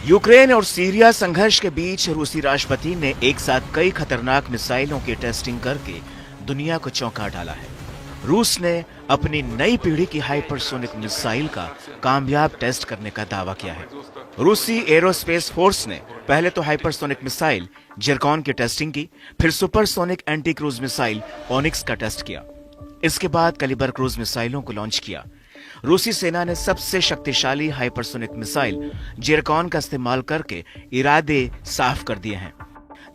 Ukraine और Syria संघर्ष के बीच रूसी राष्ट्रपति ने एक साथ कई खतरनाक मिसाइलों की टेस्टिंग करके दुनिया को चौंका डाला है। रूस ने अपनी नई पीढ़ी की हाइपरसोनिक मिसाइल का कामयाब टेस्ट करने का दावा किया है। रूसी एरोस्पेस फोर्स ने पहले तो हाइपरसोनिक मिसाइल जिरकॉन की टेस्टिंग की, फिर supersonic anti cruise missile onyx का टेस्ट किया। इसके बाद कैलिबर क्रूज मिसाइलों को लॉन्च किया। रूसी सेना ने सबसे शक्तिशाली हाइपरसोनिक मिसाइल जिरकॉन का इस्तेमाल करके इरादे साफ कर दिए हैं।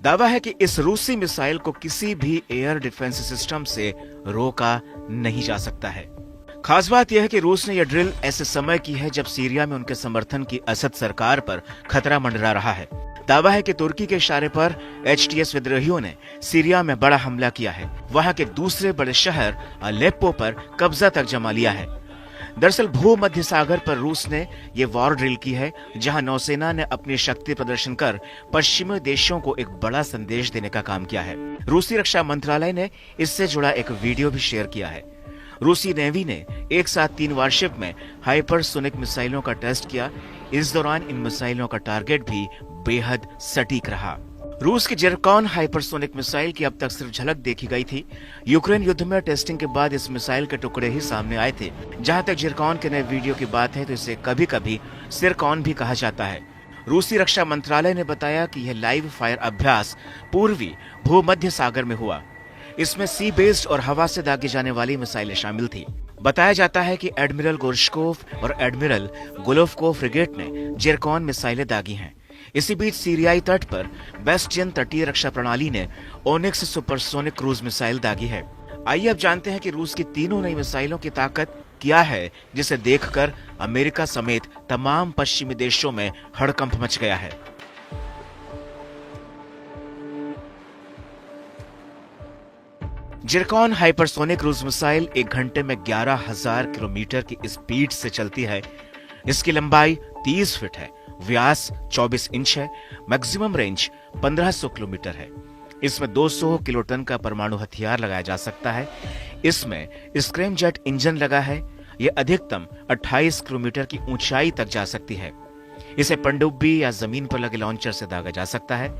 दावा है कि इस रूसी मिसाइल को किसी भी एयर डिफेंस सिस्टम से रोका नहीं जा सकता है। खास बात यह है कि रूस ने यह ड्रिल ऐसे समय की है जब सीरिया में उनके समर्थन की असद सरकार पर खतरा मंडरा रहा है। दावा है कि तुर्की के इशारे पर HTS विद्रोहियों ने सीरिया में बड़ा हमला किया है। वहां के दूसरे बड़े शहर अलेप्पो पर कब्जा तक जमा लिया है। दरअसल भूमध्य सागर पर रूस ने यह वॉर ड्रिल की है, जहां नौसेना ने अपनी शक्ति प्रदर्शन कर पश्चिमी देशों को एक बड़ा संदेश देने का काम किया है। रूसी रक्षा मंत्रालय ने इससे जुड़ा एक वीडियो भी शेयर किया है। रूसी नेवी ने एक साथ 3 वारशिप में हाइपरसोनिक मिसाइलों का टेस्ट किया। इस दौरान इन मिसाइलों का टारगेट भी बेहद सटीक रहा। रूस की जिरकॉन हाइपरसोनिक मिसाइल की अब तक सिर्फ झलक देखी गई थी। यूक्रेन युद्ध में टेस्टिंग के बाद इस मिसाइल के टुकड़े ही सामने आए थे। जहां तक जिरकॉन के नए वीडियो की बात है तो इसे कभी कभी सिरकॉन भी कहा जाता है। रूसी रक्षा मंत्रालय ने बताया कि यह लाइव फायर अभ्यास पूर्वी भूमध्य सागर में हुआ। इसमें सी बेस्ड और हवा से दागी जाने वाली मिसाइलें शामिल थी। बताया जाता है कि एडमिरल गोर्शकोव और एडमिरल गोलोवकोव फ्रिगेट ने जिरकॉन मिसाइलें दागी हैं। इसी बीच सीरियाई तट पर बेस्टियन तटीय रक्षा प्रणाली ने ओनिक्स सुपरसोनिक क्रूज मिसाइल दागी है। आइए अब जानते हैं कि रूस की तीनों नई मिसाइलों की ताकत क्या है, जिसे देखकर अमेरिका समेत तमाम पश्चिमी देशों में हड़कंप मच गया है। जिरकॉन हाइपरसोनिक क्रूज मिसाइल 1 घंटे में 11,000 किलोमीटर की स्पीड से चलती है। इसकी लंबाई 30 फीट है, व्यास 24 इंच है, मैक्सिमम रेंज 1500 किलोमीटर है। इसमें 200 किलोटन का परमाणु हथियार लगाया जा सकता है। इसमें स्क्रैमजेट इंजन लगा है। यह अधिकतम 28 किलोमीटर की ऊंचाई तक जा सकती है। इसे पनडुब्बी या जमीन पर लगे लॉन्चर से दागा जा सकता है।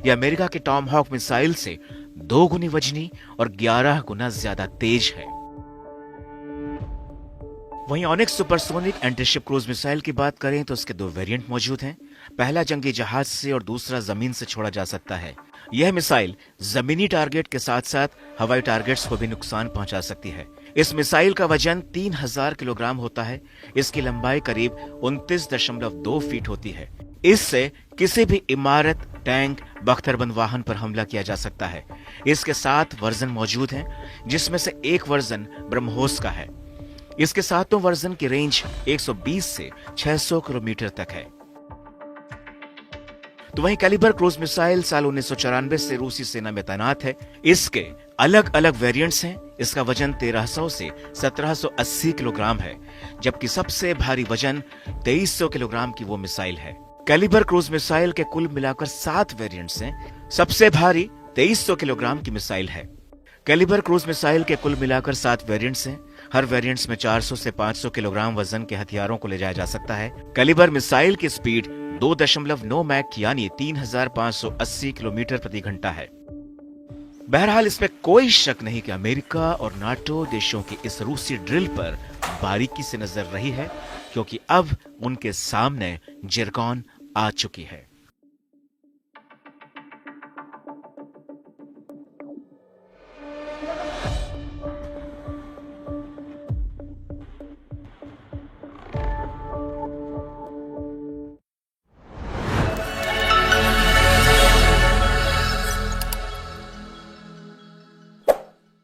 यह अमेरिका की टॉमहॉक मिसाइल से 2 गुनी वजनी और 11 गुना ज्यादा तेज है। वहीं onyx supersonic antiship cruise missile की बात करें तो इसके 2 वेरिएंट मौजूद हैं। पहला जंगी जहाज से और दूसरा जमीन से छोड़ा जा सकता है। यह मिसाइल जमीनी टारगेट के साथ साथ हवाई टारगेट्स को भी नुकसान पहुंचा सकती है। इस मिसाइल का वजन 3000 किलोग्राम होता है। इसकी लंबाई करीब 29.2 फीट होती है। इससे किसी भी इमारत, टैंक, बख्तरबंद वाहन पर हमला किया जा सकता है। इसके 7 वर्जन मौजूद हैं, जिसमें से एक वर्जन ब्रह्मोस का है। इसके 7 वर्जन की रेंज 120 से 600 किलोमीटर तक है। तो वहीं कैलिबर क्रूज मिसाइल साल 1994 से रूसी सेना में तैनात है। इसके अलग अलग वेरिएंट्स हैं। इसका वजन 1300 से 1780 किलोग्राम है, जबकि सबसे भारी वजन 2300 किलोग्राम की वो मिसाइल है। कैलिबर क्रूज मिसाइल के कुल मिलाकर 7 वेरिएंट्स हैं। सबसे भारी 2300 किलोग्राम की मिसाइल है। कैलिबर क्रूज मिसाइल के कुल मिलाकर 7 वेरिएंट्स हैं। हर वेरिएंट्स में 400 से 500 किलोग्राम वजन के हथियारों को ले जाया जा सकता है। कैलिबर मिसाइल की स्पीड 2.9 मैक यानी 3580 किलोमीटर प्रति घंटा है। बहरहाल इसमें कोई शक नहीं कि अमेरिका और नाटो देशों की इस रूसी ड्रिल पर बारीकी से नजर रही है, क्योंकि अब उनके सामने जिरकॉन आ चुकी है।